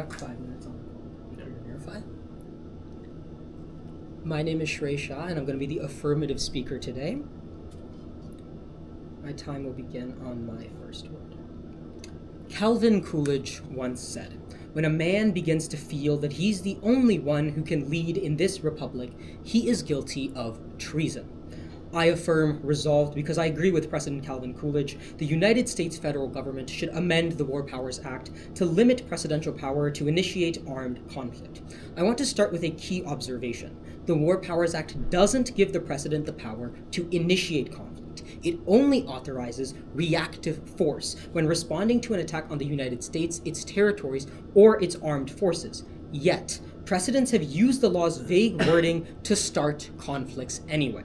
got 5 minutes on to verify. My name is Shrey Shah, and I'm going to be the affirmative speaker today. My time will begin on my first word. Calvin Coolidge once said, "When a man begins to feel that he's the only one who can lead in this republic, he is guilty of treason." I affirm, resolved, because I agree with President Calvin Coolidge, the United States federal government should amend the War Powers Act to limit presidential power to initiate armed conflict. I want to start with a key observation. The War Powers Act doesn't give the president the power to initiate conflict. It only authorizes reactive force when responding to an attack on the United States, its territories, or its armed forces. Yet, precedents have used the law's vague wording to start conflicts anyway.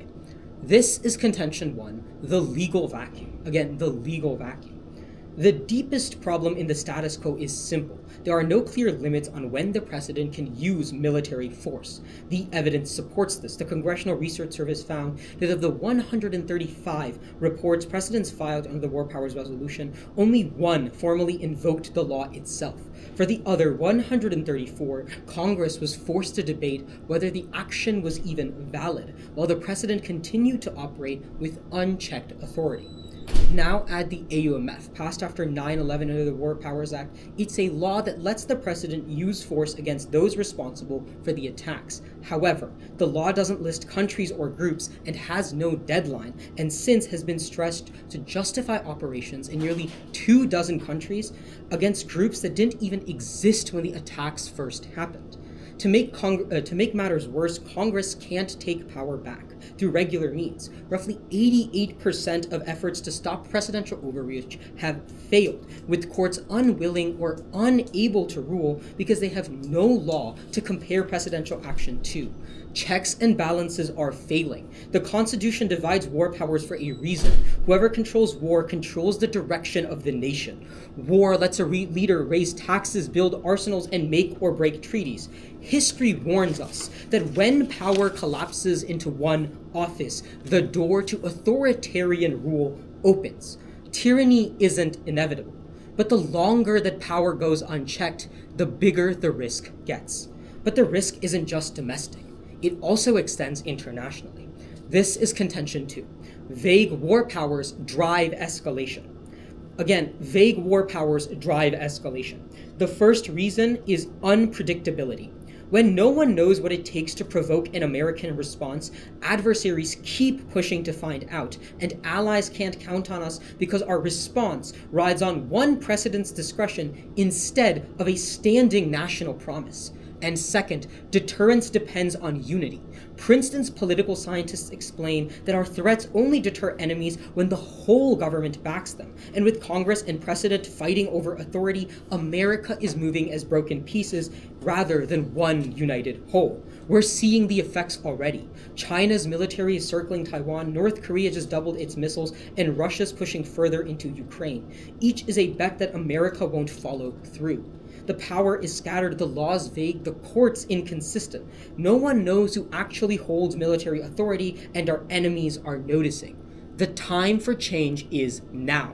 This is contention 1, the legal vacuum. Again, the legal vacuum. The deepest problem in the status quo is simple. There are no clear limits on when the president can use military force. The evidence supports this. The Congressional Research Service found that of the 135 reports presidents filed under the War Powers Resolution, only one formally invoked the law itself. For the other 134, Congress was forced to debate whether the action was even valid, while the president continued to operate with unchecked authority. Now add the AUMF, passed after 9/11 under the War Powers Act. It's a law that lets the president use force against those responsible for the attacks. However, the law doesn't list countries or groups and has no deadline, and since has been stretched to justify operations in nearly 24 countries against groups that didn't even exist when the attacks first happened. To make matters worse, Congress can't take power back through regular means. Roughly 88% of efforts to stop presidential overreach have failed, with courts unwilling or unable to rule because they have no law to compare presidential action to. Checks and balances are failing. The Constitution divides war powers for a reason. Whoever controls war controls the direction of the nation. War lets a leader raise taxes, build arsenals, and make or break treaties. History warns us that when power collapses into one office, the door to authoritarian rule opens. Tyranny isn't inevitable, but the longer that power goes unchecked, the bigger the risk gets. But the risk isn't just domestic. It also extends internationally. This is contention 2. Vague war powers drive escalation. Again, vague war powers drive escalation. The first reason is unpredictability. When no one knows what it takes to provoke an American response, adversaries keep pushing to find out, and allies can't count on us because our response rides on one president's discretion instead of a standing national promise. And second, deterrence depends on unity. Princeton's political scientists explain that our threats only deter enemies when the whole government backs them. And with Congress and precedent fighting over authority, America is moving as broken pieces rather than one united whole. We're seeing the effects already. China's military is circling Taiwan, North Korea just doubled its missiles, and Russia's pushing further into Ukraine. Each is a bet that America won't follow through. The power is scattered, the laws vague, the courts inconsistent. No one knows who actually holds military authority, and our enemies are noticing. The time for change is now.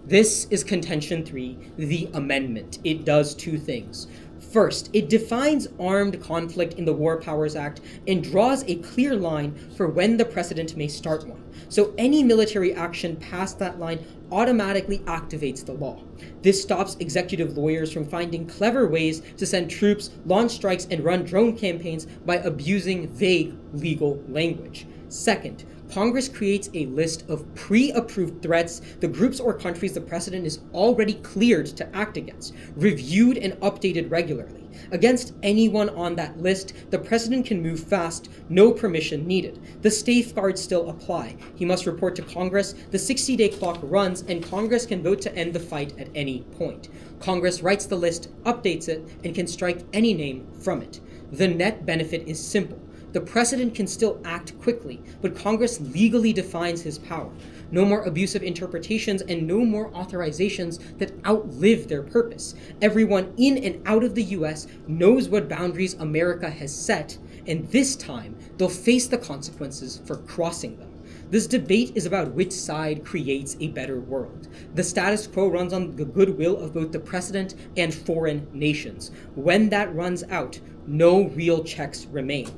This is contention 3, the amendment. It does 2 things. First, it defines armed conflict in the War Powers Act and draws a clear line for when the president may start one. So any military action past that line automatically activates the law. This stops executive lawyers from finding clever ways to send troops, launch strikes, and run drone campaigns by abusing vague legal language. Second, Congress creates a list of pre-approved threats, the groups or countries the president is already cleared to act against, reviewed and updated regularly. Against anyone on that list, the president can move fast, no permission needed. The safeguards still apply. He must report to Congress, the 60-day clock runs, and Congress can vote to end the fight at any point. Congress writes the list, updates it, and can strike any name from it. The net benefit is simple. The president can still act quickly, but Congress legally defines his power. No more abusive interpretations and no more authorizations that outlive their purpose. Everyone in and out of the US knows what boundaries America has set, and this time they'll face the consequences for crossing them. This debate is about which side creates a better world. The status quo runs on the goodwill of both the president and foreign nations. When that runs out, no real checks remain.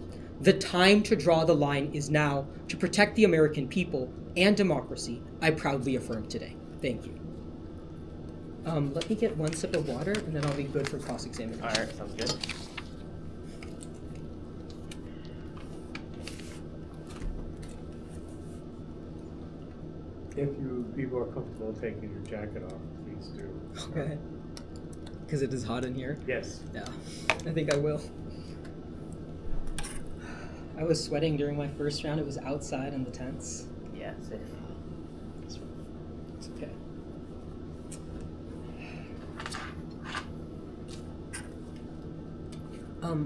The time to draw the line is now to protect the American people and democracy, I proudly affirm today. Thank you. Let me get one sip of water, and then I'll be good for cross-examination. All right, sounds good. If you be more comfortable taking your jacket off, please do. Okay. Because it is hot in here? Yes. Yeah, I think I will. I was sweating during my first round. It was outside in the tents. Yeah, safe. It's okay.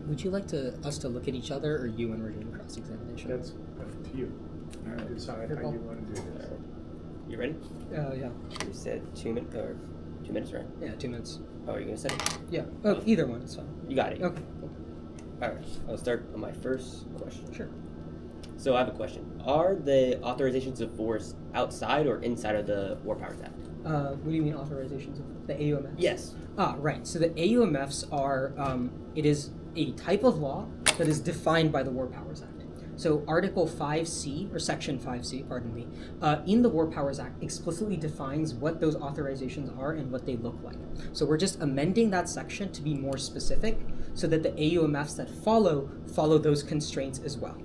Would you like us to look at each other, or you when we're doing cross-examination? That's up to you. All right. Decide how you want to do this. You ready? Yeah. You said 2 minutes, or 2 minutes, right? Yeah, 2 minutes. Oh, are you gonna say it? Yeah. Oh, either one is fine. You got it. Okay. Cool. All right. I'll start on my first question. Sure. So I have a question. Are the authorizations of force outside or inside of the War Powers Act? What do you mean authorizations of the AUMFs? Yes. Right. So the AUMFs are, it is a type of law that is defined by the War Powers Act. So Article 5C, or Section 5C, pardon me, in the War Powers Act explicitly defines what those authorizations are and what they look like. So we're just amending that section to be more specific so that the AUMFs that follow those constraints as well.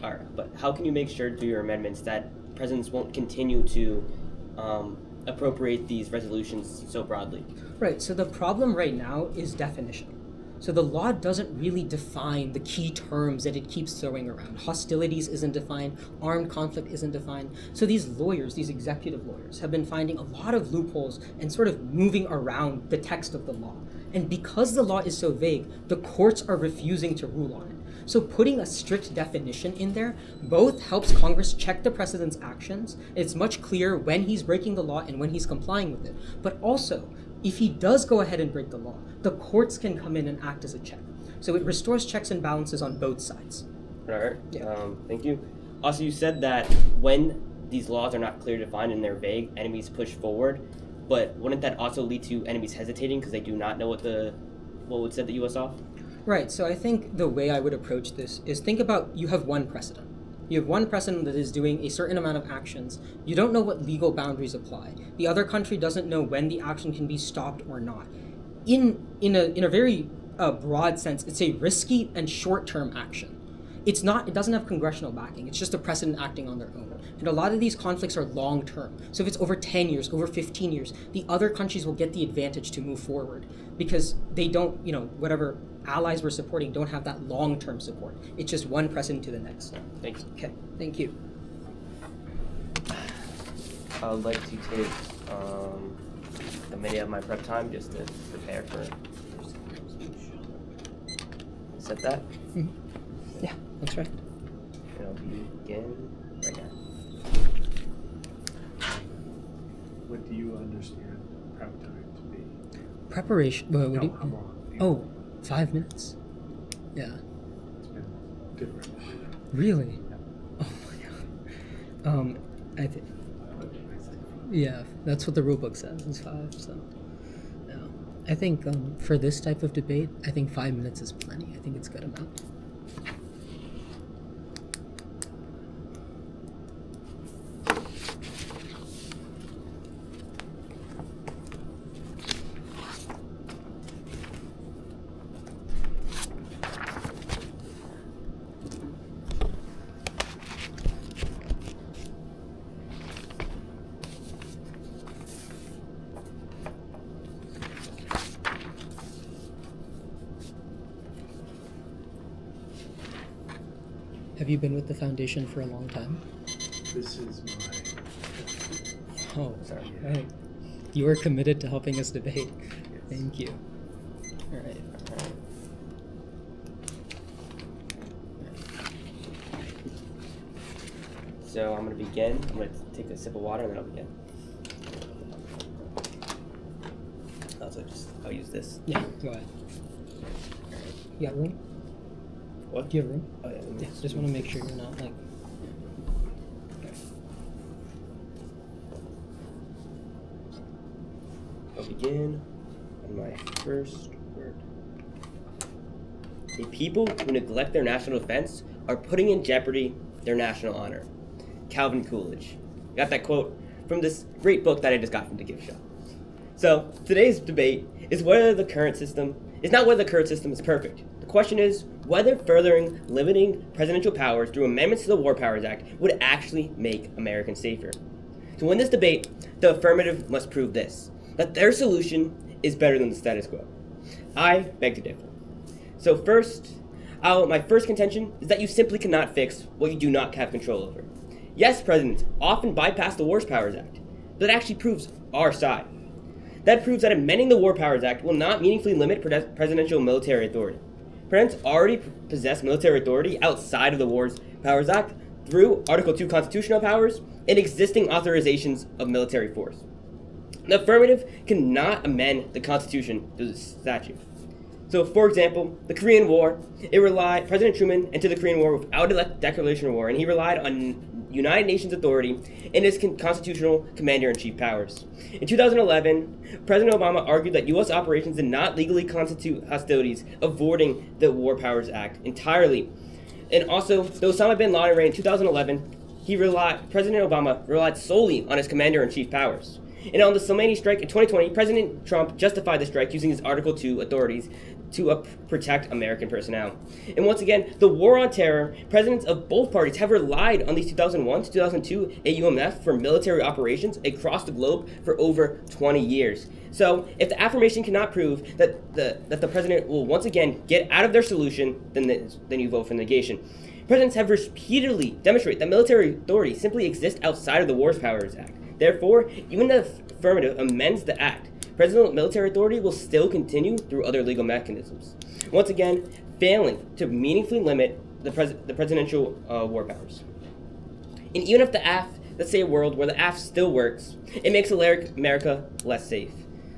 All right. But how can you make sure through your amendments that presidents won't continue to appropriate these resolutions so broadly? Right, so the problem right now is definition. So the law doesn't really define the key terms that it keeps throwing around. Hostilities isn't defined, armed conflict isn't defined. So these lawyers, these executive lawyers, have been finding a lot of loopholes and sort of moving around the text of the law. And because the law is so vague, the courts are refusing to rule on it. So putting a strict definition in there both helps Congress check the president's actions. It's much clearer when he's breaking the law and when he's complying with it. But also, if he does go ahead and break the law, the courts can come in and act as a check. So it restores checks and balances on both sides. All right. Yeah. Thank you. Also, you said that when these laws are not clearly defined and they're vague, enemies push forward. But wouldn't that also lead to enemies hesitating because they do not know what would set the U.S. off? Right. So I think the way I would approach this is think about you have one precedent. You have one precedent that is doing a certain amount of actions. You don't know what legal boundaries apply. The other country doesn't know when the action can be stopped or not. In a very broad sense, it's a risky and short-term action. It doesn't have congressional backing. It's just a precedent acting on their own. And a lot of these conflicts are long-term. So if it's over 10 years, over 15 years, the other countries will get the advantage to move forward because they don't, whatever allies we're supporting don't have that long-term support. It's just one precedent to the next. Thanks. Okay, thank you. I would like to take a minute of my prep time just to prepare for set that. Mm-hmm. Yeah, that's right. And I'll begin right now. What do you understand prep time to be? Preparation. Well, No, how long? Oh, 5 minutes. Yeah. It's been different. Really? Oh my god. Yeah, that's what the rule book says. Is 5. So, yeah. I think for this type of debate, I think 5 minutes is plenty. I think it's a good amount. Have you been with the foundation for a long time? This is my... Oh, sorry. Right. You are committed to helping us debate. Yes. Thank you. All right. So I'm going to begin. I'm going to take a sip of water and then I'll begin. I'll use this. Yeah, go ahead. You got room? What? Do you have room? Oh, yeah. Yeah, just want to make sure you're not like... Okay. begin on my first word. A people who neglect their national defense are putting in jeopardy their national honor. Calvin Coolidge. Got that quote from this great book that I just got from the gift shop. So today's debate is not whether the current system is perfect. The question is whether furthering limiting presidential powers through amendments to the War Powers Act would actually make Americans safer. To win this debate, the affirmative must prove this, that their solution is better than the status quo. I beg to differ. So my first contention is that you simply cannot fix what you do not have control over. Yes, presidents often bypass the War Powers Act, but that actually proves our side. That proves that amending the War Powers Act will not meaningfully limit presidential military authority. Presidents already possess military authority outside of the War Powers Act through Article 2 constitutional powers and existing authorizations of military force. The affirmative cannot amend the Constitution through the statute. So, for example, the Korean War, President Truman entered the Korean War without a declaration of war, and he relied on United Nations authority and his constitutional commander-in-chief powers. In 2011, President Obama argued that U.S. operations did not legally constitute hostilities, avoiding the War Powers Act entirely. And also, the Osama bin Laden raid in 2011, President Obama relied solely on his commander-in-chief powers. And on the Soleimani strike in 2020, President Trump justified the strike using his Article 2 authorities to protect American personnel. And once again, the war on terror, presidents of both parties have relied on these 2001 to 2002 AUMF for military operations across the globe for over 20 years. So if the affirmation cannot prove that the president will once again get out of their solution, then you vote for negation. Presidents have repeatedly demonstrated that military authority simply exists outside of the War Powers Act. Therefore, even if the affirmative amends the act, presidential military authority will still continue through other legal mechanisms. Once again, failing to meaningfully limit the presidential war powers. And even if let's say a world where the AF still works, it makes America less safe.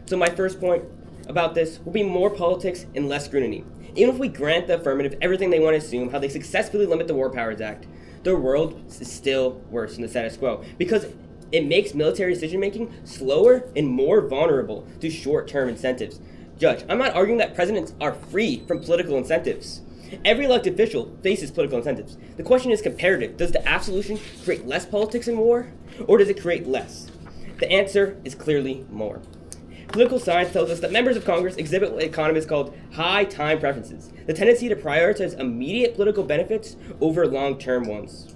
So my first point about this will be more politics and less scrutiny. Even if we grant the affirmative everything they want to assume, how they successfully limit the War Powers Act, the world is still worse than the status quo, because it makes military decision-making slower and more vulnerable to short-term incentives. Judge, I'm not arguing that presidents are free from political incentives. Every elected official faces political incentives. The question is comparative. Does the AF solution create less politics in war, or does it create less? The answer is clearly more. Political science tells us that members of Congress exhibit what economists call high time preferences, the tendency to prioritize immediate political benefits over long-term ones.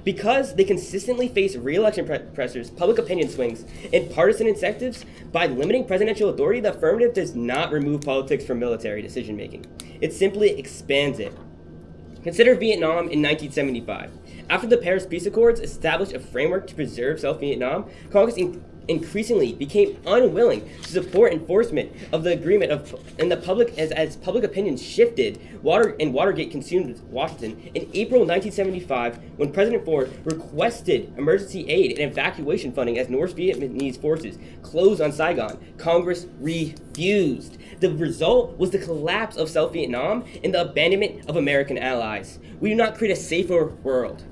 Because they consistently face re-election pressures, public opinion swings, and partisan incentives, by limiting presidential authority, the affirmative does not remove politics from military decision-making. It simply expands it. Consider Vietnam in 1975. After the Paris Peace Accords established a framework to preserve South Vietnam, Congress increasingly became unwilling to support enforcement of the agreement as public opinion shifted. Watergate consumed Washington. In April 1975, when President Ford requested emergency aid and evacuation funding as North Vietnamese forces closed on Saigon, Congress refused. The result was the collapse of South Vietnam and the abandonment of American allies. We do not create a safer world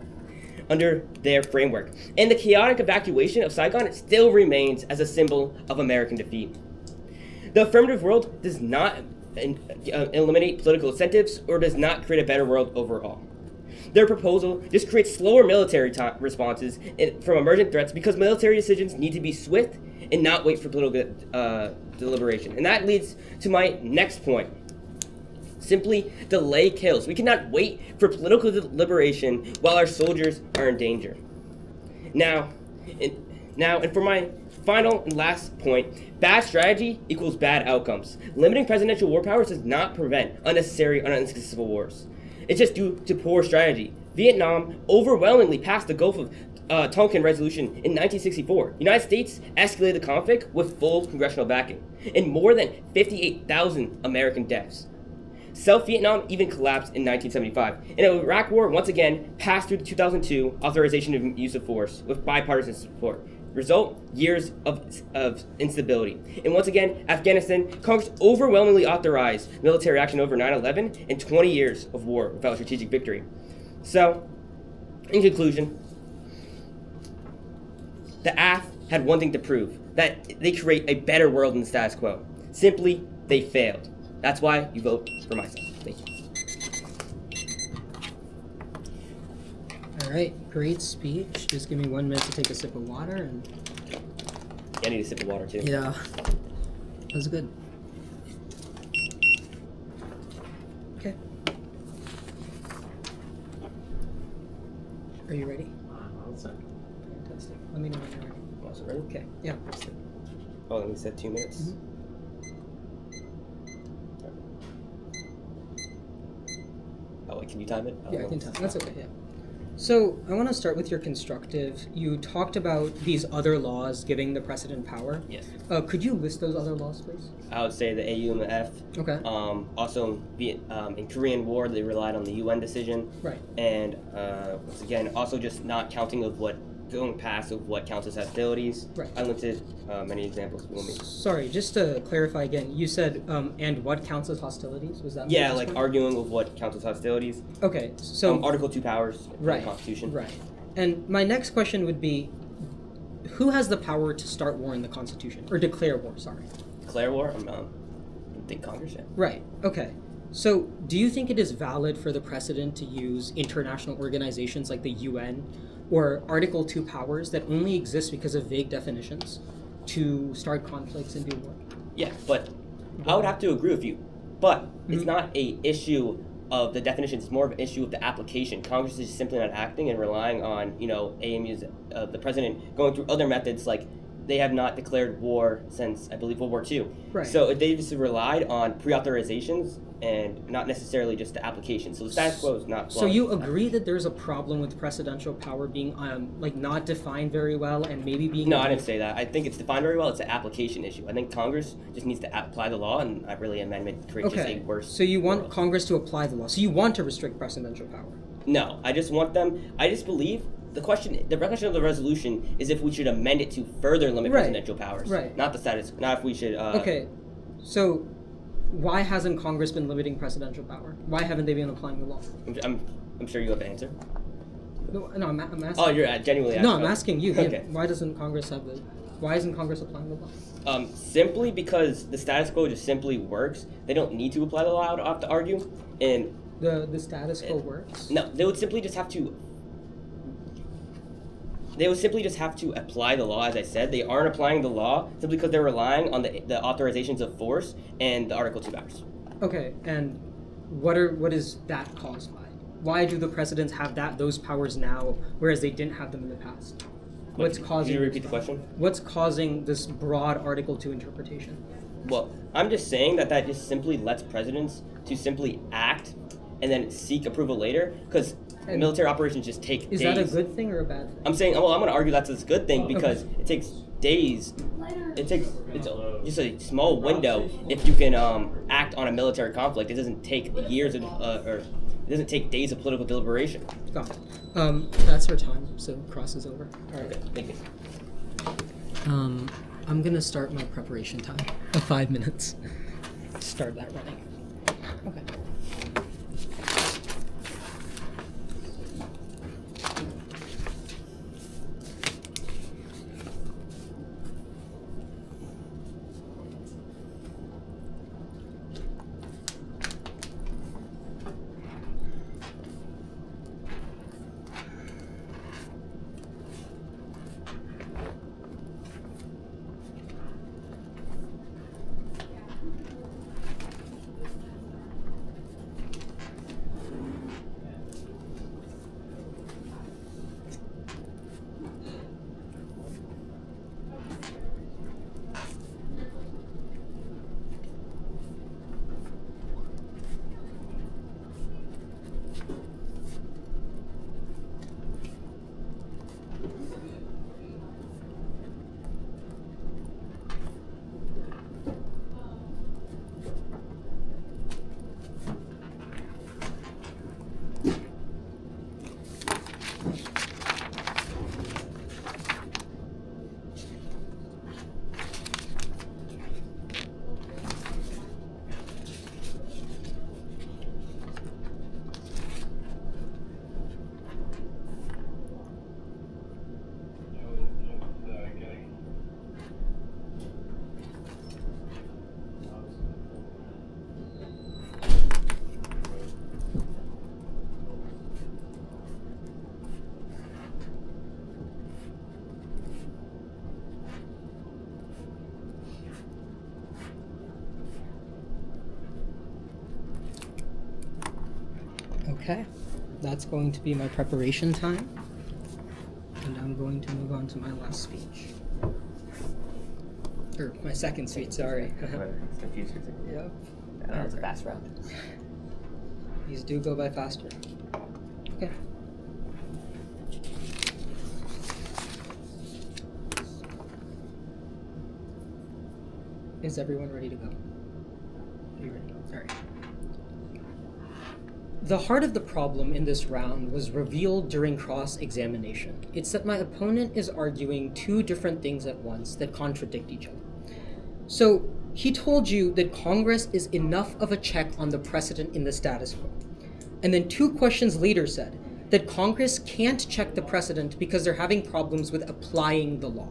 under their framework. And the chaotic evacuation of Saigon still remains as a symbol of American defeat. The affirmative world does not eliminate political incentives or does not create a better world overall. Their proposal just creates slower military responses from emergent threats because military decisions need to be swift and not wait for political deliberation. And that leads to my next point. Simply delay kills. We cannot wait for political deliberation while our soldiers are in danger. Now, and for my final and last point, bad strategy equals bad outcomes. Limiting presidential war powers does not prevent unnecessary and unsuccessful wars. It's just due to poor strategy. Vietnam overwhelmingly passed the Gulf of Tonkin Resolution in 1964. The United States escalated the conflict with full congressional backing, and more than 58,000 American deaths. South Vietnam even collapsed in 1975. And the Iraq War once again passed through the 2002 authorization of use of force with bipartisan support. Result, years of instability. And once again, Afghanistan, Congress overwhelmingly authorized military action over 9/11 and 20 years of war without strategic victory. So, in conclusion, the AF had one thing to prove, that they create a better world than the status quo. Simply, they failed. That's why you vote for my side. Thank you. All right, great speech. Just give me 1 minute to take a sip of water and. I need a sip of water too. Yeah, that was good. Okay. Are you ready? I'll say. Fantastic. Let me know when you're ready. Also ready? Okay. Yeah. Oh, then we said 2 minutes. Mhm. Oh, wait, can you time it? Yeah, I can tell. That's okay. Yeah. So I want to start with your constructive. You talked about these other laws giving the president power. Yes. Could you list those other laws, please? I would say the AU and the F. Okay. Also, in Korean War, they relied on the UN decision. Right. And once again, also just not counting of what going past of what counts as hostilities. Right. I listed many examples. If you want me. Sorry, just to clarify again, you said and what counts as hostilities? Was that? Yeah, the like one? arguing with what counts as hostilities. Okay, so Article 2 powers of right, the Constitution. right. And my next question would be, who has the power to start war in the Constitution or declare war? Sorry. Declare war. I think Congress. Yeah. Right. Okay. So, do you think it is valid for the president to use international organizations like the UN or Article 2 powers that only exist because of vague definitions to start conflicts and do war? Yeah, but I would have to agree with you. But it's Mhm. not a issue of the definition. It's more of an issue of the application. Congress is simply not acting and relying on, AMU's, the president going through other methods like they have not declared war since, I believe, World War II. Right. So they just relied on pre-authorizations and not necessarily just the application. So the status quo is not. So you agree that there's a problem with presidential power being not defined very well and maybe being No, I didn't say that. I think it's defined very well. It's an application issue. I think Congress just needs to apply the law, and I really amendment creates just a worse. So you want world. Congress to apply the law. So you want to restrict presidential power. No, I just want them. I just believe the question of the resolution is if we should amend it to further limit Right. presidential powers, Right. Not the status. Not if we should. Okay, so why hasn't Congress been limiting presidential power? Why haven't they been applying the law? I'm sure you have an answer. No, I'm asking. Oh, you're genuinely asking. No, I'm asking you. Okay. Why doesn't Congress have the? Why isn't Congress applying the law? Simply because the status quo just simply works. They don't need to apply the law. I have to argue, and The status quo works. no, they would simply just have to. They would simply just have to apply the law, as I said. They aren't applying the law simply because they're relying on the authorizations of force and the Article 2 powers. Okay, and what is that caused by? Why do the presidents have those powers now, whereas they didn't have them in the past? What's causing? Could you repeat the question? What's causing this broad Article 2 interpretation? Well, I'm just saying that just simply lets presidents to simply act and then seek approval later, because And military operations just take Is days. that a good thing or a bad thing? I'm saying, well, I'm going to argue that's a good thing because Okay. it takes days. It's just a small window if you can act on a military conflict. It doesn't take years or it doesn't take days of political deliberation. Got it. That's our time, so cross is over. All right. Okay, thank you. I'm gonna start my preparation time of 5 minutes. Start that running. Okay. Okay, that's going to be my preparation time. And I'm going to move on to my last speech. Or my second speech, sorry. It's confusing. Yep. That was a fast round. These do go by faster. Okay. Is everyone ready to go? Are you ready? All right. The heart of the problem in this round was revealed during cross-examination. It's that my opponent is arguing two different things at once that contradict each other. So he told you that Congress is enough of a check on the precedent in the status quo. And then 2 questions later said that Congress can't check the precedent because they're having problems with applying the law.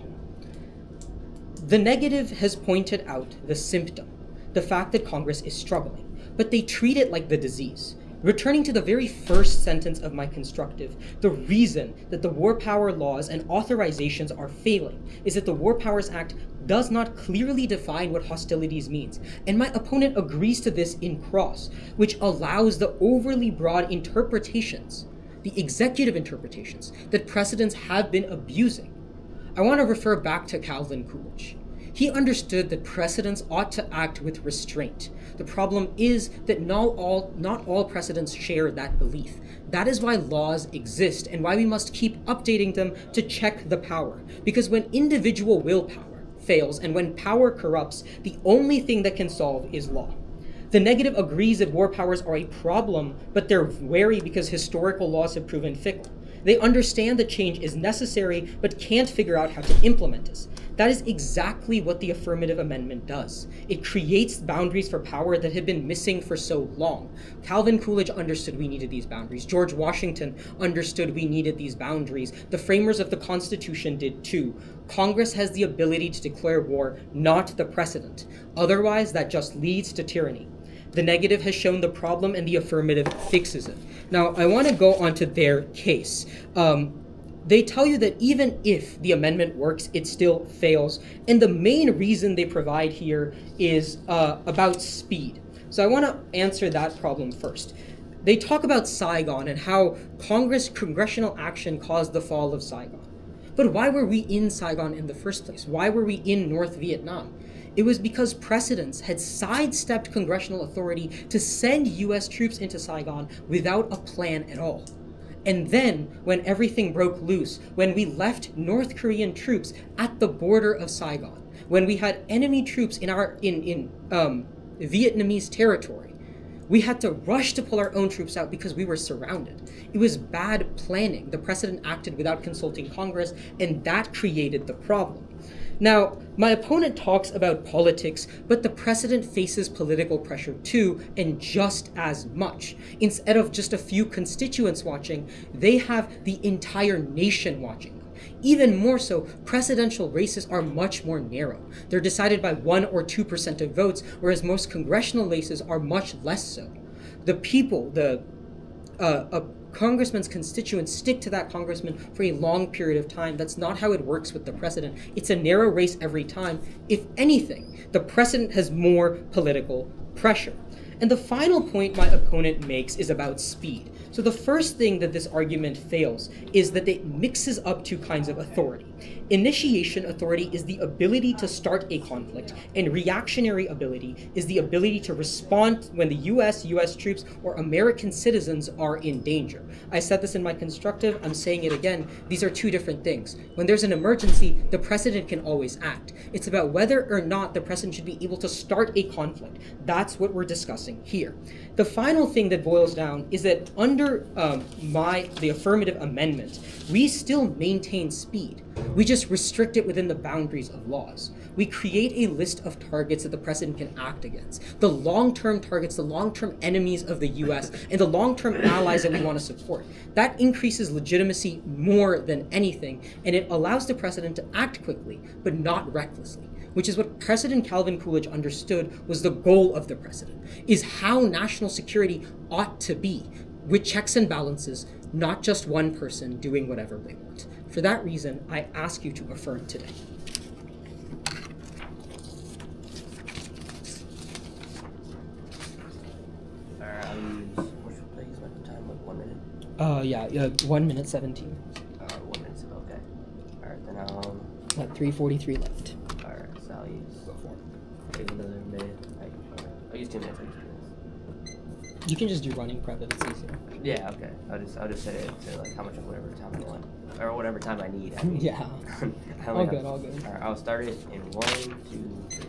The negative has pointed out the symptom, the fact that Congress is struggling, but they treat it like the disease. Returning to the very first sentence of my constructive, the reason that the war power laws and authorizations are failing is that the War Powers Act does not clearly define what hostilities means. And my opponent agrees to this in cross, which allows the overly broad interpretations, the executive interpretations, that precedents have been abusing. I want to refer back to Calvin Coolidge. He understood that precedents ought to act with restraint. The problem is that not all precedents share that belief. That is why laws exist and why we must keep updating them to check the power. Because when individual willpower fails and when power corrupts, the only thing that can solve is law. The negative agrees that war powers are a problem, but they're wary because historical laws have proven fickle. They understand that change is necessary, but can't figure out how to implement it. That is exactly what the affirmative amendment does. It creates boundaries for power that had been missing for so long. Calvin Coolidge understood we needed these boundaries. George Washington understood we needed these boundaries. The framers of the Constitution did too. Congress has the ability to declare war, not the precedent. Otherwise, that just leads to tyranny. The negative has shown the problem and the affirmative fixes it. Now, I want to go on to their case. They tell you that even if the amendment works, it still fails. And the main reason they provide here is about speed. So I want to answer that problem first. They talk about Saigon and how congressional action caused the fall of Saigon. But why were we in Saigon in the first place? Why were we in North Vietnam? It was because precedents had sidestepped congressional authority to send U.S. troops into Saigon without a plan at all. And then, when everything broke loose, when we left North Korean troops at the border of Saigon, when we had enemy troops in Vietnamese territory, we had to rush to pull our own troops out because we were surrounded. It was bad planning. The precedent acted without consulting Congress, and that created the problem. Now, my opponent talks about politics, but the precedent faces political pressure too, and just as much. Instead of just a few constituents watching, they have the entire nation watching. Even more so, presidential races are much more narrow. They're decided by 1 or 2% of votes, whereas most congressional races are much less so. The people, a congressman's constituents stick to that congressman for a long period of time. That's not how it works with the precedent. It's a narrow race every time. If anything, the precedent has more political pressure. And the final point my opponent makes is about speed. So the first thing that this argument fails is that it mixes up 2 kinds of authority. Initiation authority is the ability to start a conflict, and reactionary ability is the ability to respond when the US troops, or American citizens are in danger. I said this in my constructive, I'm saying it again, these are 2 different things. When there's an emergency, the president can always act. It's about whether or not the president should be able to start a conflict. That's what we're discussing here. The final thing that boils down is that under the affirmative amendment, we still maintain speed. We just restrict it within the boundaries of laws. We create a list of targets that the president can act against. The long-term targets, the long-term enemies of the US, and the long-term allies that we want to support. That increases legitimacy more than anything, and it allows the president to act quickly, but not recklessly, which is what President Calvin Coolidge understood was the goal of the precedent, is how national security ought to be, with checks and balances, not just one person doing whatever they want. For that reason, I ask you to affirm today. What should I use at the time? Yeah, 1 minute 17. 1 minute. Okay. All right, then Got 3:43 left. all right, so I'll use Before. another minute. I'll use 2 minutes. You can just do running prep if it's easier. Yeah, okay. I'll just set it to like how much of whatever time I want, or whatever time I need. I mean. Yeah. I only All good. All right, I'll start it in 1, 2, 3.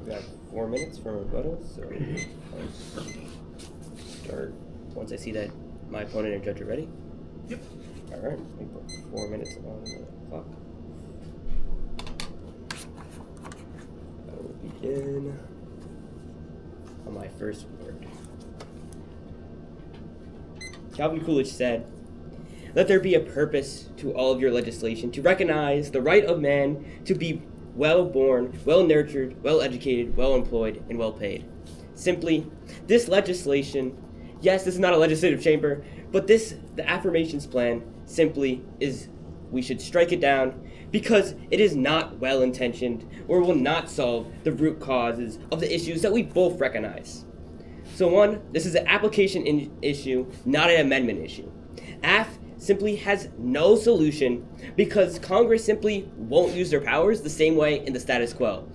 We got 4 minutes for rebuttal, so I'll start once I see that my opponent and judge are ready. Yep. All right, we put 4 minutes on the clock. I will begin on my first word. Calvin Coolidge said, "Let there be a purpose to all of your legislation, to recognize the right of man to be well-born, well-nurtured, well-educated, well-employed, and well-paid." Simply, this legislation, yes, this is not a legislative chamber, but the affirmations plan simply is we should strike it down because it is not well-intentioned or will not solve the root causes of the issues that we both recognize. So one, this is an application issue, not an amendment issue. AF simply has no solution because Congress simply won't use their powers the same way in the status quo.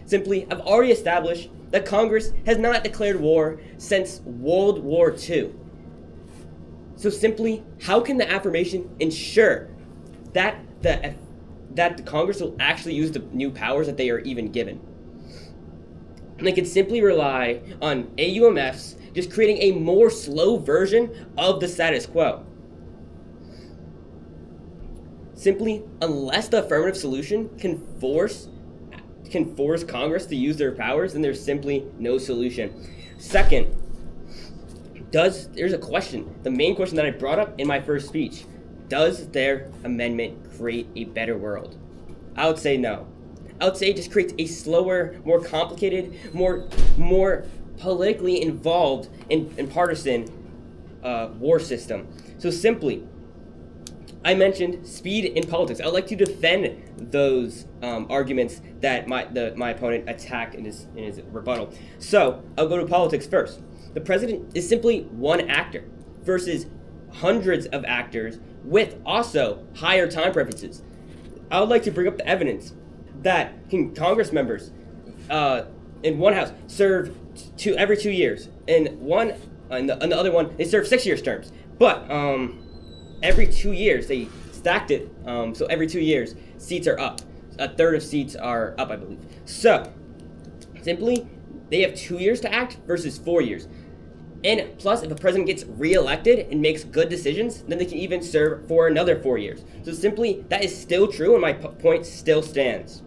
Simply, I've already established that Congress has not declared war since World War II. So simply, how can the affirmation ensure that the Congress will actually use the new powers that they are even given? And they can simply rely on AUMFs just creating a more slow version of the status quo. Simply, unless the affirmative solution can force Congress to use their powers, then there's simply no solution. Second, there's a question, the main question that I brought up in my first speech. Does their amendment create a better world? I would say no. I would say it just creates a slower, more complicated, more politically involved and partisan war system. So simply, I mentioned speed in politics. I'd like to defend those arguments that my opponent attacked in his rebuttal. So I'll go to politics first. The president is simply one actor. versus hundreds of actors with also higher time preferences. I would like to bring up the evidence that Congress members in one house serve every 2 years, and the other one they serve 6 years terms. But every 2 years they stacked it, so every 2 years seats are up. A third of seats are up, I believe. So simply, they have 2 years to act versus 4 years. And plus, if a president gets reelected and makes good decisions, then they can even serve for another 4 years. So simply, that is still true, and my point still stands.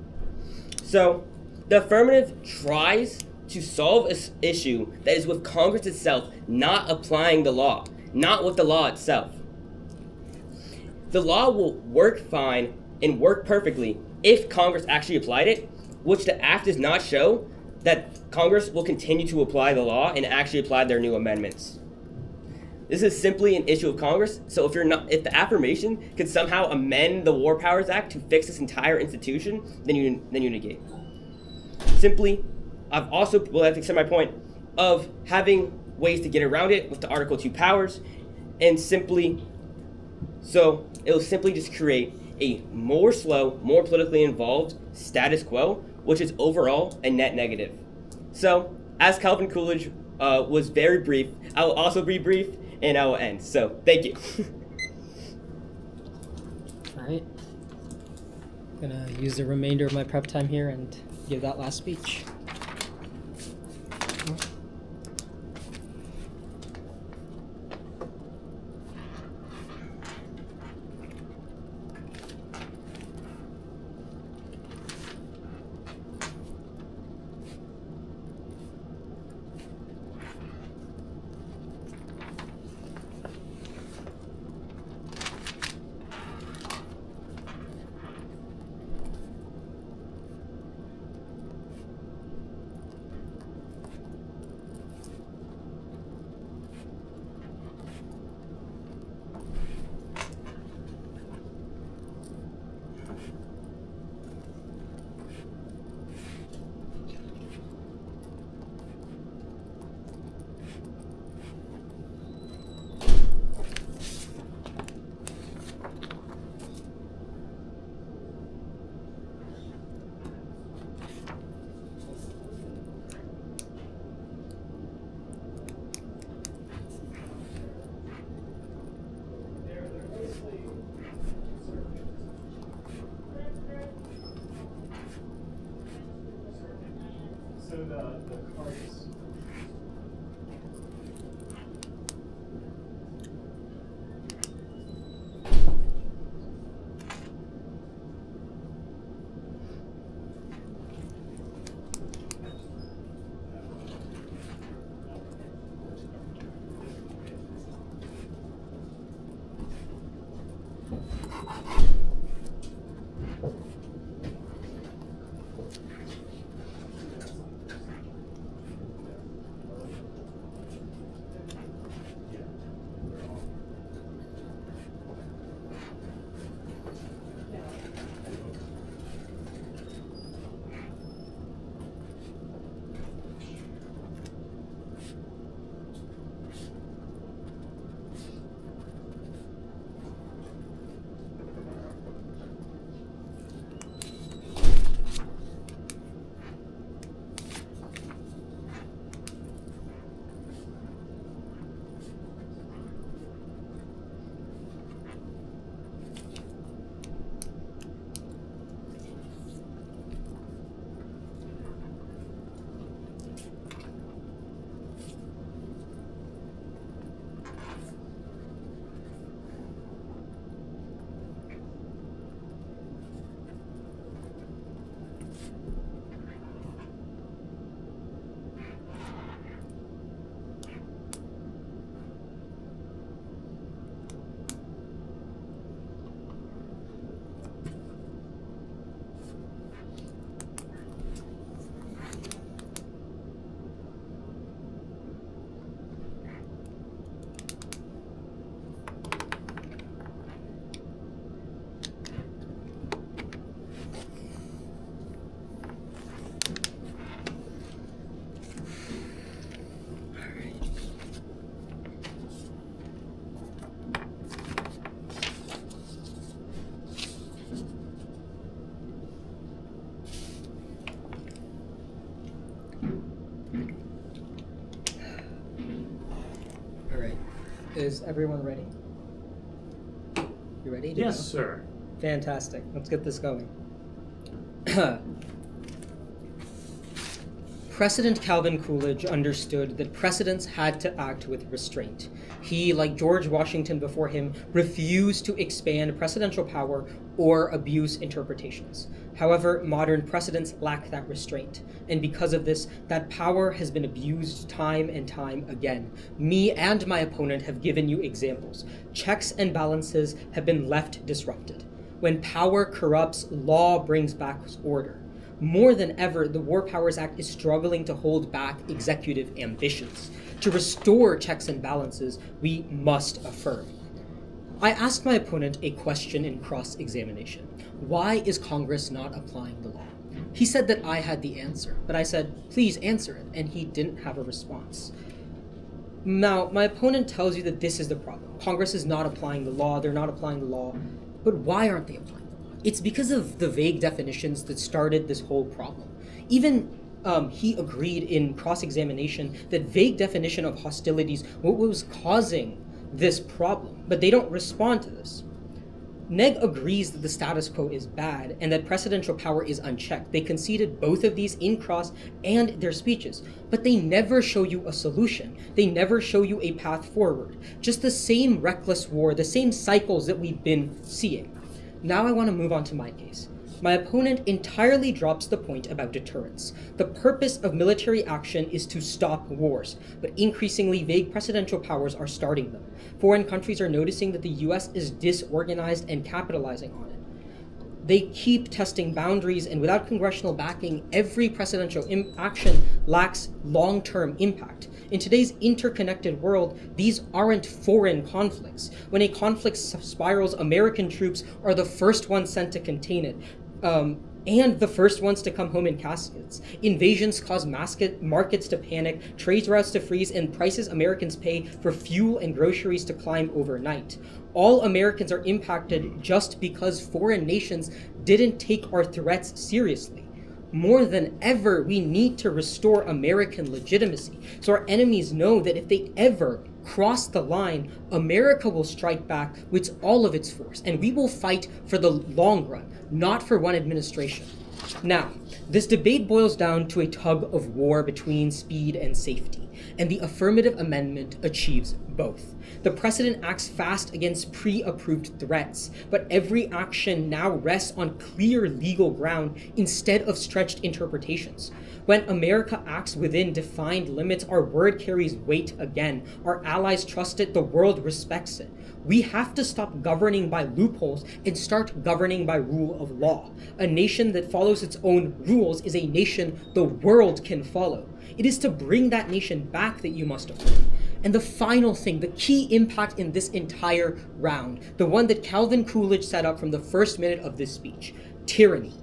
So, the affirmative tries to solve an issue that is with Congress itself not applying the law, not with the law itself. The law will work fine and work perfectly if Congress actually applied it, which the act does not show that Congress will continue to apply the law and actually apply their new amendments. This is simply an issue of Congress, so if the affirmation could somehow amend the War Powers Act to fix this entire institution, then you negate. Simply, I've also to extend my point of having ways to get around it with the Article 2 powers, and simply, so it will simply just create a more slow, more politically involved status quo, which is overall a net negative. So, as Calvin Coolidge was very brief, I will also be brief, and I will end. So, thank you. All right. I'm gonna use the remainder of my prep time here and give that last speech. So the cards. Is everyone ready? You ready to Yes, go? sir. Fantastic. Let's get this going. President Calvin Coolidge understood that presidents had to act with restraint. He, like George Washington before him, refused to expand presidential power or abuse interpretations. However, modern precedents lack that restraint, and because of this, that power has been abused time and time again. Me and my opponent have given you examples. Checks and balances have been left disrupted. When power corrupts, law brings back order. More than ever, the War Powers Act is struggling to hold back executive ambitions. To restore checks and balances, we must affirm. I asked my opponent a question in cross-examination. Why is Congress not applying the law? He said that I had the answer, but I said, please answer it, and he didn't have a response. Now, my opponent tells you that this is the problem. Congress is not applying the law, they're not applying the law, but why aren't they applying? It's because of the vague definitions that started this whole problem. Even he agreed in cross-examination that vague definition of hostilities what was causing this problem, but they don't respond to this. Neg agrees that the status quo is bad and that presidential power is unchecked. They conceded both of these in cross and their speeches, but they never show you a solution. They never show you a path forward. Just the same reckless war, the same cycles that we've been seeing. Now I want to move on to my case. My opponent entirely drops the point about deterrence. The purpose of military action is to stop wars, but increasingly vague presidential powers are starting them. Foreign countries are noticing that the US is disorganized and capitalizing on it. They keep testing boundaries, and without congressional backing, every presidential action lacks long-term impact. In today's interconnected world, these aren't foreign conflicts. When a conflict spirals, American troops are the first ones sent to contain it, and the first ones to come home in caskets. Invasions cause markets to panic, trade routes to freeze, and prices Americans pay for fuel and groceries to climb overnight. All Americans are impacted just because foreign nations didn't take our threats seriously. More than ever, we need to restore American legitimacy, so our enemies know that if they ever cross the line, America will strike back with all of its force, and we will fight for the long run, not for one administration. Now, this debate boils down to a tug of war between speed and safety, and the affirmative amendment achieves both. The precedent acts fast against pre-approved threats, but every action now rests on clear legal ground instead of stretched interpretations. When America acts within defined limits, our word carries weight again. Our allies trust it, the world respects it. We have to stop governing by loopholes and start governing by rule of law. A nation that follows its own rules is a nation the world can follow. It is to bring that nation back that you must affirm. And the final thing, the key impact in this entire round, the one that Calvin Coolidge set up from the first minute of this speech, tyranny.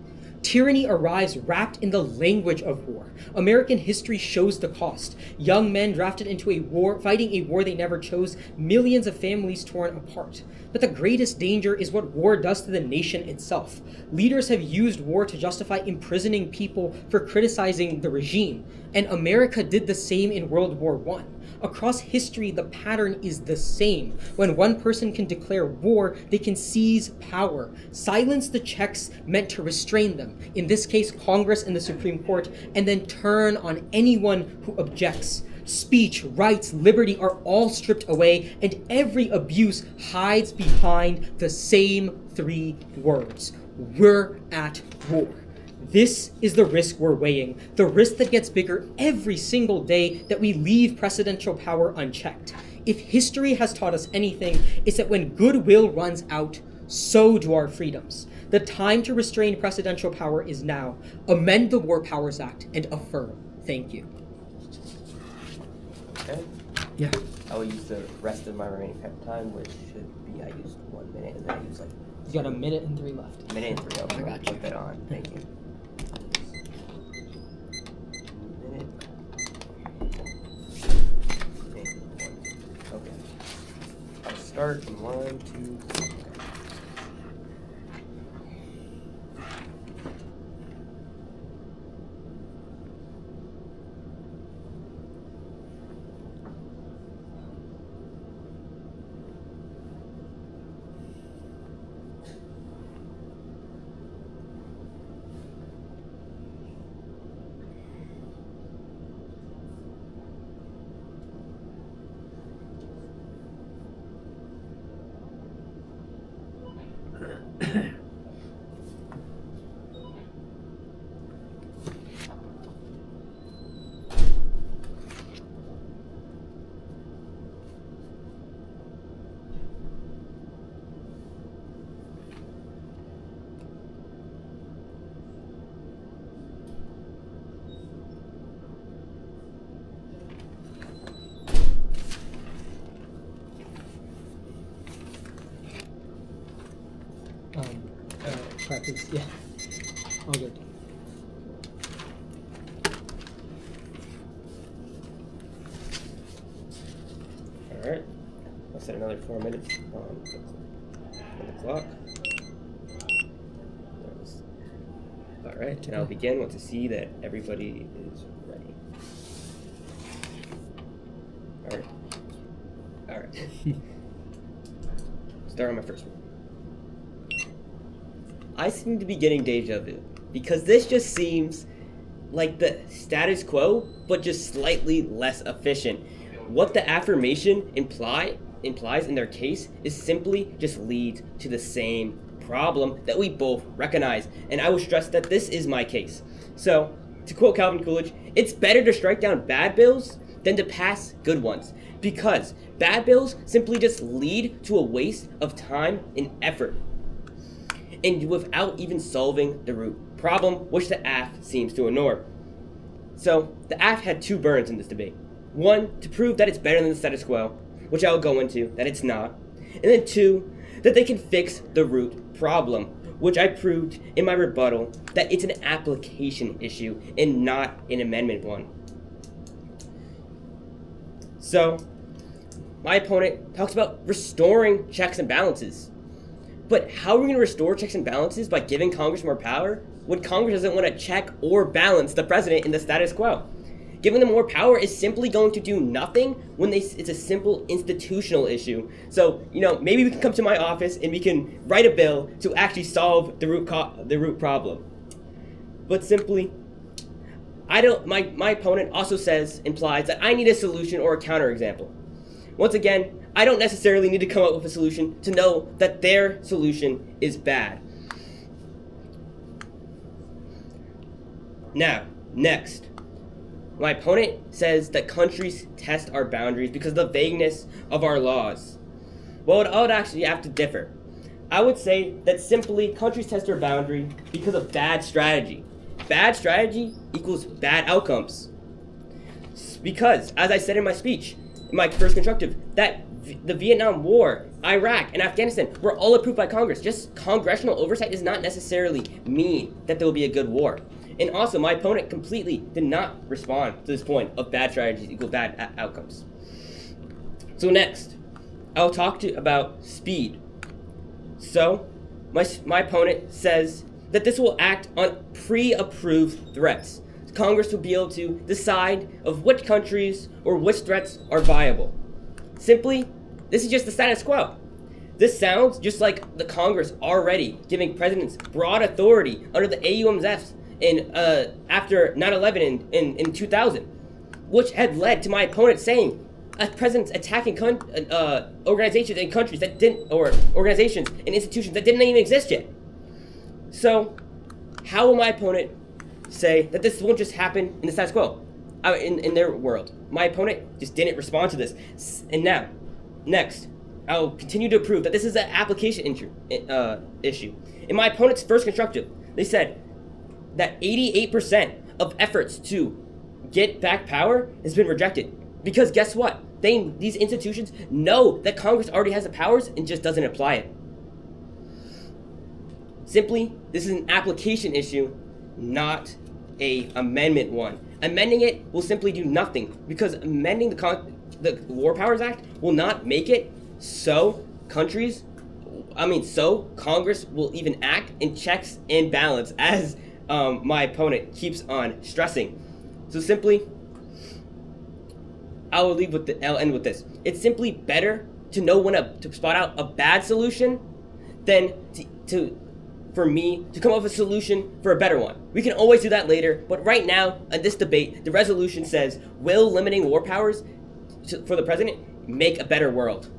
Tyranny arrives wrapped in the language of war. American history shows the cost. Young men drafted into a war, fighting a war they never chose, millions of families torn apart. But the greatest danger is what war does to the nation itself. Leaders have used war to justify imprisoning people for criticizing the regime, and America did the same in World War I. Across history, the pattern is the same. When one person can declare war, they can seize power, silence the checks meant to restrain them, in this case Congress and the Supreme Court, and then turn on anyone who objects. Speech, rights, liberty are all stripped away, and every abuse hides behind the same three words: we're at war. This is the risk we're weighing, the risk that gets bigger every single day that we leave presidential power unchecked. If history has taught us anything, it's that when goodwill runs out, so do our freedoms. The time to restrain presidential power is now. Amend the War Powers Act and affirm. Thank you. Okay. Yeah. I will use the rest of my remaining prep time, which should be, I used 1 minute, and then I used like You got a minute and 3 left. a minute and 3. Okay, I got you. Put that on. Thank you. Minute. Okay. I'll start in 1, 2, 3. preference. Yeah. All good. All right. I'll set another 4 minutes on the clock. All right, and I'll begin once I see that everybody is ready. All right. All right. Start on my first one. I seem to be getting deja vu because this just seems like the status quo, but just slightly less efficient. What the affirmation implies in their case is simply just leads to the same problem that we both recognize, and I will stress that this is my case. So, to quote Calvin Coolidge, it's better to strike down bad bills than to pass good ones, because bad bills simply just lead to a waste of time and effort, and without even solving the root problem, which the AF seems to ignore. So, the AF had two burns in this debate. One, to prove that it's better than the status quo, which I will go into, that it's not. And then two, that they can fix the root problem, which I proved in my rebuttal that it's an application issue and not an amendment one. So, my opponent talks about restoring checks and balances. But how are we going to restore checks and balances by giving Congress more power when Congress doesn't want to check or balance the president in the status quo? Giving them more power is simply going to do nothing when it's a simple institutional issue. So, maybe we can come to my office and we can write a bill to actually solve the root problem. But simply, my opponent also implies that I need a solution or a counterexample. Once again, I don't necessarily need to come up with a solution to know that their solution is bad. Now, next. My opponent says that countries test our boundaries because of the vagueness of our laws. Well, I would actually have to differ. I would say that simply countries test our boundary because of bad strategy. Bad strategy equals bad outcomes. Because, as I said in my speech, in my first constructive, that the Vietnam War, Iraq, and Afghanistan were all approved by Congress. Just congressional oversight does not necessarily mean that there will be a good war. And also, my opponent completely did not respond to this point of bad strategies equal bad outcomes. So next, I'll talk to you about speed. So, my opponent says that this will act on pre-approved threats. Congress will be able to decide of which countries or which threats are viable. Simply, this is just the status quo. This sounds just like the Congress already giving presidents broad authority under the AUMFs after 9/11 in 2000, which had led to my opponent saying presidents attacking organizations and countries that didn't, or organizations and institutions that didn't even exist yet. So, how will my opponent say that this won't just happen in the status quo, in their world? My opponent just didn't respond to this. And now, next, I'll continue to prove that this is an application issue. In my opponent's first constructive, they said that 88% of efforts to get back power has been rejected. Because guess what? These institutions know that Congress already has the powers and just doesn't apply it. Simply, this is an application issue, not a amendment one. Amending it will simply do nothing, because amending the War Powers Act will not make it so Congress will even act in checks and balance, as my opponent keeps on stressing. So simply, I'll end with this. It's simply better to know when to spot out a bad solution than for me to come up with a solution for a better one. We can always do that later, but right now, in this debate, the resolution says, will limiting war powers for the president make a better world?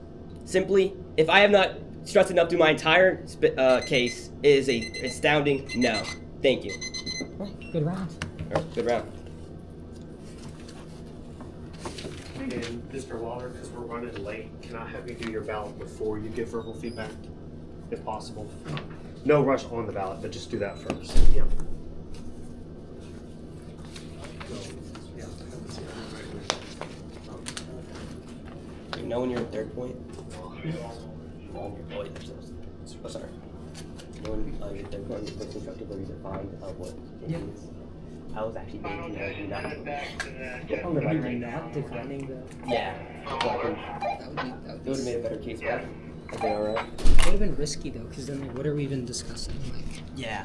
Simply, if I have not stressed enough through my entire case, it is an astounding no. Thank you. Good round. All right, good round. And Mr. Waller, because we're running late, can I have you do your ballot before you give verbal feedback, if possible? No rush on the ballot, but just do that first. Yeah. You know when you're at third point? Oh, sorry. Going on the first instructive where you define what it Yeah. is. I was actually thinking of you not doing that. Oh, are you not defining the? Yeah. So I think That it would have made a better case, but I think alright. would have been risky though, because then like, what are we even discussing? Like, Yeah.